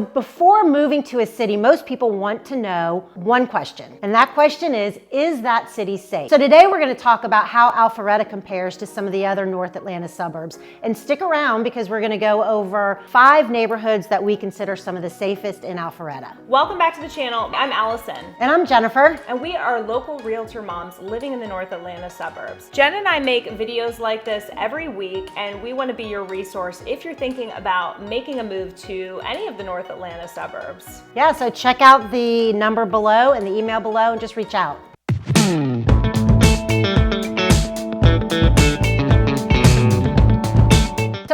Before moving to a city, most people want to know one question, and that question is that city safe? So today we're going to talk about how Alpharetta compares to some of the other North Atlanta suburbs. And stick around because we're going to go over 5 neighborhoods that we consider some of the safest in Alpharetta. Welcome back to the channel. I'm Allison. And I'm Jennifer. And we are local realtor moms living in the North Atlanta suburbs. Jen and I make videos like this every week, and we want to be your resource if you're thinking about making a move to any of the North Atlanta suburbs. Yeah, so check out the number below and the email below and just reach out.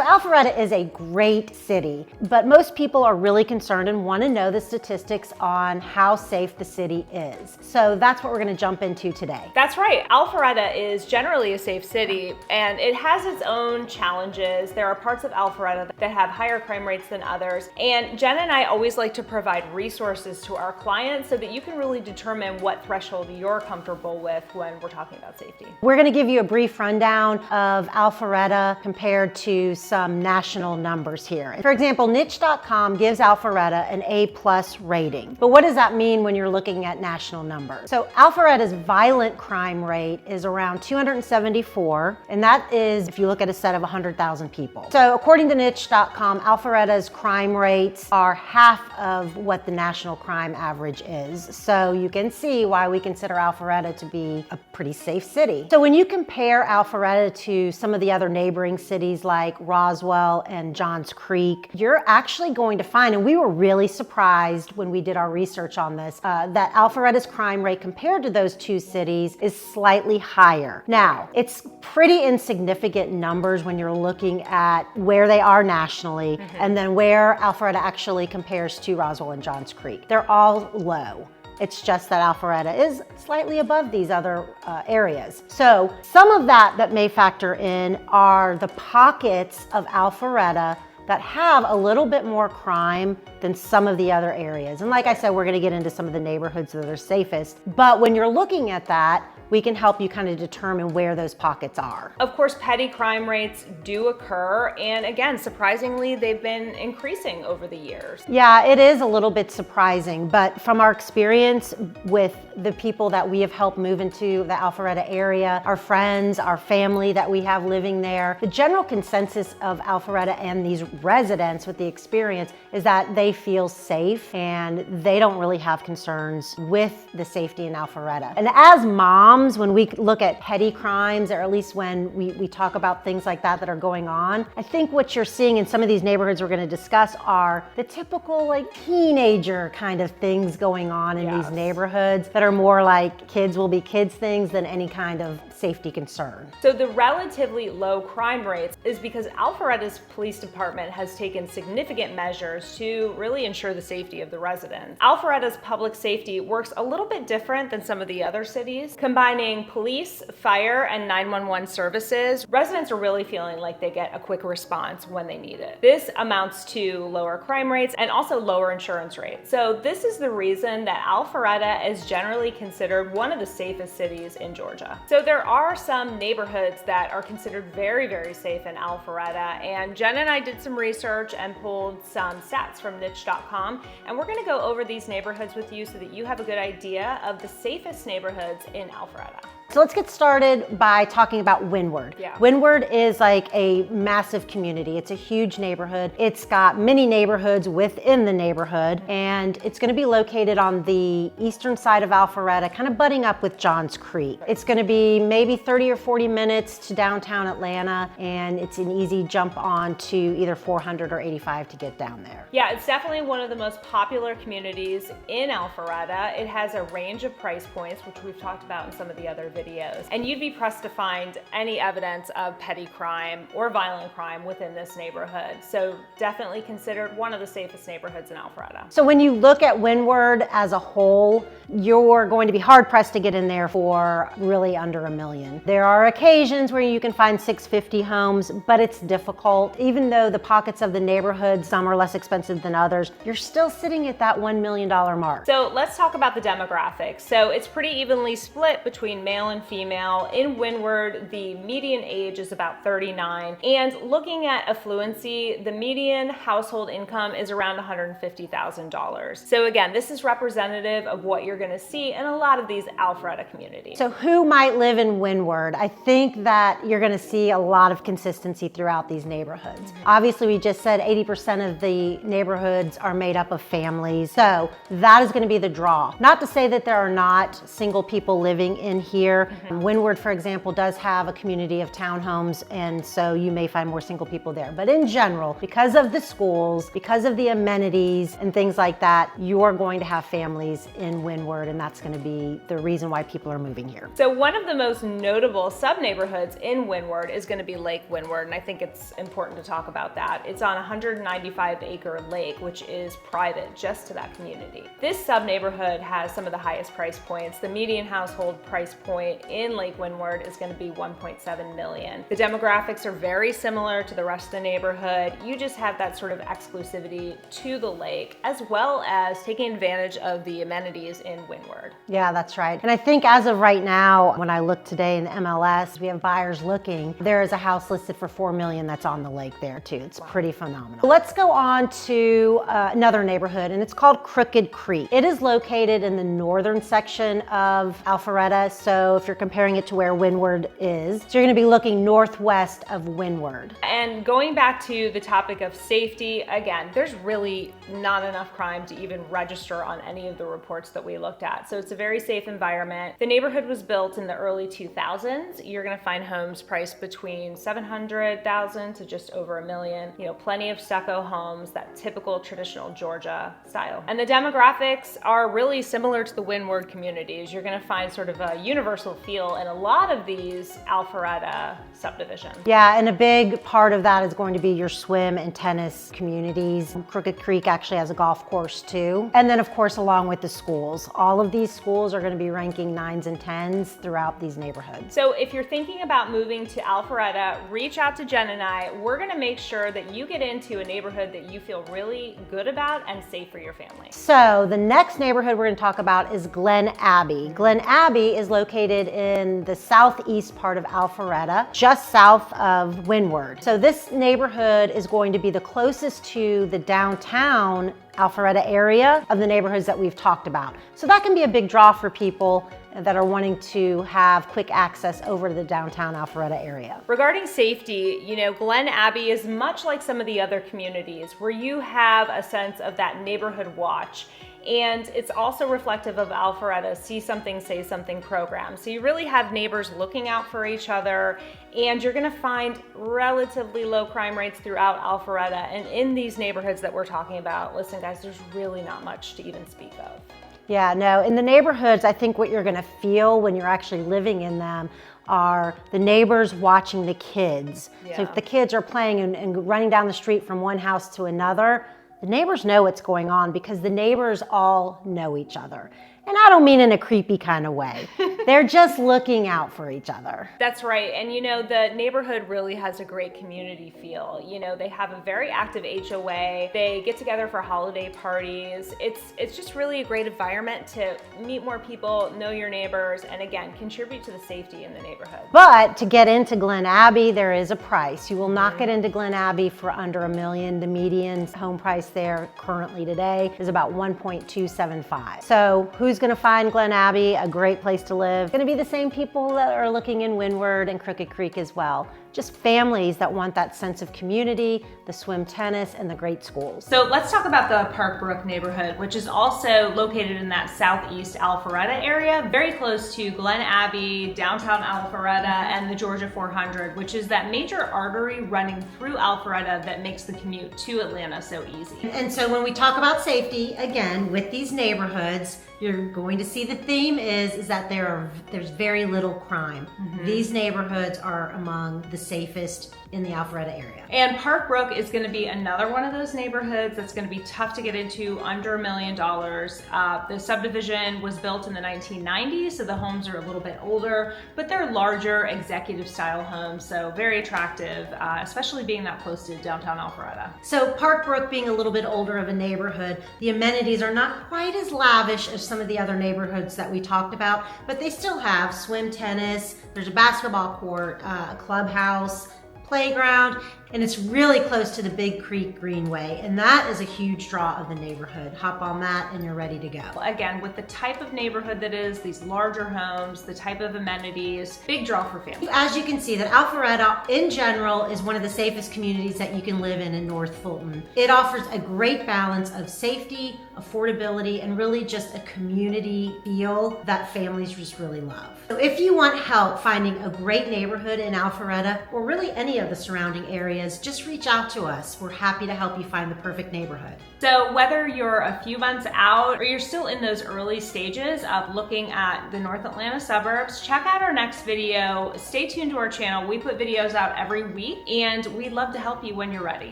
Alpharetta is a great city, but most people are really concerned and want to know the statistics on how safe the city is. So that's what we're going to jump into today. That's right. Alpharetta is generally a safe city, and it has its own challenges. There are parts of Alpharetta that have higher crime rates than others, and Jen and I always like to provide resources to our clients so that you can really determine what threshold you're comfortable with when we're talking about safety. We're going to give you a brief rundown of Alpharetta compared to some national numbers here. For example, niche.com gives Alpharetta an A+ rating. But what does that mean when you're looking at national numbers? So Alpharetta's violent crime rate is around 274, and that is if you look at a set of 100,000 people. So according to niche.com, Alpharetta's crime rates are half of what the national crime average is. So you can see why we consider Alpharetta to be a pretty safe city. So when you compare Alpharetta to some of the other neighboring cities like Roswell and Johns Creek, you're actually going to find, and we were really surprised when we did our research on this, that Alpharetta's crime rate compared to those two cities is slightly higher. Now, it's pretty insignificant numbers when you're looking at where they are nationally and then where Alpharetta actually compares to Roswell and Johns Creek. They're all low. It's just that Alpharetta is slightly above these other areas. So some of that may factor in are the pockets of Alpharetta that have a little bit more crime than some of the other areas. And like I said, we're gonna get into some of the neighborhoods that are safest. But when you're looking at that, we can help you kind of determine where those pockets are. Of course, petty crime rates do occur, and again, surprisingly, they've been increasing over the years. Yeah, it is a little bit surprising, but from our experience with the people that we have helped move into the Alpharetta area, our friends, our family that we have living there, the general consensus of Alpharetta and these residents with the experience is that they feel safe and they don't really have concerns with the safety in Alpharetta. And as moms, when we look at petty crimes, or at least when we talk about things like that are going on, I think what you're seeing in some of these neighborhoods we're going to discuss are the typical like teenager kind of things going on in these neighborhoods that are more like kids will be kids things than any kind of safety concern. So the relatively low crime rates is because Alpharetta's police department has taken significant measures to really ensure the safety of the residents. Alpharetta's public safety works a little bit different than some of the other cities. Combining police, fire, and 911 services, residents are really feeling like they get a quick response when they need it. This amounts to lower crime rates and also lower insurance rates. So this is the reason that Alpharetta is generally considered one of the safest cities in Georgia. So there are some neighborhoods that are considered very, very safe in Alpharetta, and Jen and I did some research and pulled some stats from niche.com, and we're gonna go over these neighborhoods with you so that you have a good idea of the safest neighborhoods in Alpharetta. So let's get started by talking about Windward. Windward is like a massive community. It's a huge neighborhood. It's got many neighborhoods within the neighborhood, and it's going to be located on the eastern side of Alpharetta, kind of butting up with Johns Creek. It's going to be maybe 30 or 40 minutes to downtown Atlanta, and it's an easy jump on to either 400 or 85 to get down there. Yeah, it's definitely one of the most popular communities in Alpharetta. It has a range of price points, which we've talked about in some of the other videos. And you'd be pressed to find any evidence of petty crime or violent crime within this neighborhood. So definitely considered one of the safest neighborhoods in Alpharetta. So when you look at Windward as a whole, you're going to be hard pressed to get in there for really under $1 million. There are occasions where you can find 650 homes, but it's difficult. Even though the pockets of the neighborhood, some are less expensive than others, you're still sitting at that $1 million mark. So let's talk about the demographics. So it's pretty evenly split between male male and female. In Windward, the median age is about 39. And looking at affluency, the median household income is around $150,000. So again, this is representative of what you're going to see in a lot of these Alpharetta communities. So who might live in Windward? I think that you're going to see a lot of consistency throughout these neighborhoods. Obviously, we just said 80% of the neighborhoods are made up of families. So that is going to be the draw. Not to say that there are not single people living in here. Windward, for example, does have a community of townhomes, and so you may find more single people there. But in general, because of the schools, because of the amenities and things like that, you are going to have families in Windward, and that's going to be the reason why people are moving here. So one of the most notable sub-neighborhoods in Windward is going to be Lake Windward, and I think it's important to talk about that. It's on a 195-acre lake, which is private just to that community. This sub-neighborhood has some of the highest price points. The median household price point in Lake Windward is going to be $1.7 million. The demographics are very similar to the rest of the neighborhood. You just have that sort of exclusivity to the lake, as well as taking advantage of the amenities in Windward. Yeah, that's right. And I think as of right now, when I look today in the MLS, we have buyers looking. There is a house listed for $4 million that's on the lake there too. It's pretty phenomenal. Let's go on to another neighborhood, and it's called Crooked Creek. It is located in the northern section of Alpharetta. So if you're comparing it to where Windward is, so you're going to be looking northwest of Windward. And going back to the topic of safety, again, there's really not enough crime to even register on any of the reports that we looked at. So it's a very safe environment. The neighborhood was built in the early 2000s. You're going to find homes priced between $700,000 to just over $1 million. You know, plenty of stucco homes, that typical traditional Georgia style. And the demographics are really similar to the Windward communities. You're going to find sort of a universal feel in a lot of these Alpharetta subdivisions. Yeah, and a big part of that is going to be your swim and tennis communities. Crooked Creek actually has a golf course too. And then of course, along with the schools. All of these schools are going to be ranking 9s and 10s throughout these neighborhoods. So if you're thinking about moving to Alpharetta, reach out to Jen and I. We're going to make sure that you get into a neighborhood that you feel really good about and safe for your family. So the next neighborhood we're going to talk about is Glen Abbey. Glen Abbey is located in the southeast part of Alpharetta, just south of Windward. So this neighborhood is going to be the closest to the downtown Alpharetta area of the neighborhoods that we've talked about. So that can be a big draw for people that are wanting to have quick access over to the downtown Alpharetta area. Regarding safety, you know, Glen Abbey is much like some of the other communities where you have a sense of that neighborhood watch. And it's also reflective of Alpharetta's See Something, Say Something program. So you really have neighbors looking out for each other, and you're gonna find relatively low crime rates throughout Alpharetta. And in these neighborhoods that we're talking about, listen guys, there's really not much to even speak of. Yeah, no, in the neighborhoods, I think what you're gonna feel when you're actually living in them are the neighbors watching the kids. Yeah. So if the kids are playing and running down the street from one house to another, the neighbors know what's going on because the neighbors all know each other. And I don't mean in a creepy kind of way. They're just looking out for each other. That's right. And you know, the neighborhood really has a great community feel. You know, they have a very active HOA. They get together for holiday parties. It's just really a great environment to meet more people, know your neighbors, and again, contribute to the safety in the neighborhood. But to get into Glen Abbey, there is a price. You will not get into Glen Abbey for under $1 million. The median home price there currently today is about $1.275. So who's going to find Glen Abbey a great place to live? Going to be the same people that are looking in Windward and Crooked Creek as well. Just families that want that sense of community, the swim tennis, and the great schools. So let's talk about the Park Brook neighborhood, which is also located in that southeast Alpharetta area, very close to Glen Abbey, downtown Alpharetta, and the Georgia 400, which is that major artery running through Alpharetta that makes the commute to Atlanta so easy. And so when we talk about safety, again, with these neighborhoods, you're going to see the theme is that there's very little crime. These neighborhoods are among the safest in the Alpharetta area. And Park Brook is going to be another one of those neighborhoods that's going to be tough to get into, under $1 million. The subdivision was built in the 1990s, so the homes are a little bit older, but they're larger executive style homes, so very attractive, especially being that close to downtown Alpharetta. So Park Brook being a little bit older of a neighborhood, the amenities are not quite as lavish as some of the other neighborhoods that we talked about, but they still have swim, tennis, there's a basketball court, a clubhouse, playground, and it's really close to the Big Creek Greenway, and that is a huge draw of the neighborhood. Hop on that and you're ready to go. Again, with the type of neighborhood that is, these larger homes, the type of amenities, big draw for families. As you can see, that Alpharetta in general is one of the safest communities that you can live in North Fulton. It offers a great balance of safety, affordability, and really just a community feel that families just really love. So if you want help finding a great neighborhood in Alpharetta, or really any of the surrounding areas, just reach out to us. We're happy to help you find the perfect neighborhood. So whether you're a few months out or you're still in those early stages of looking at the North Atlanta suburbs, check out our next video. Stay tuned to our channel. We put videos out every week, and we'd love to help you when you're ready.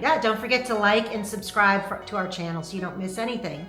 Yeah, don't forget to like and subscribe to our channel so you don't miss anything.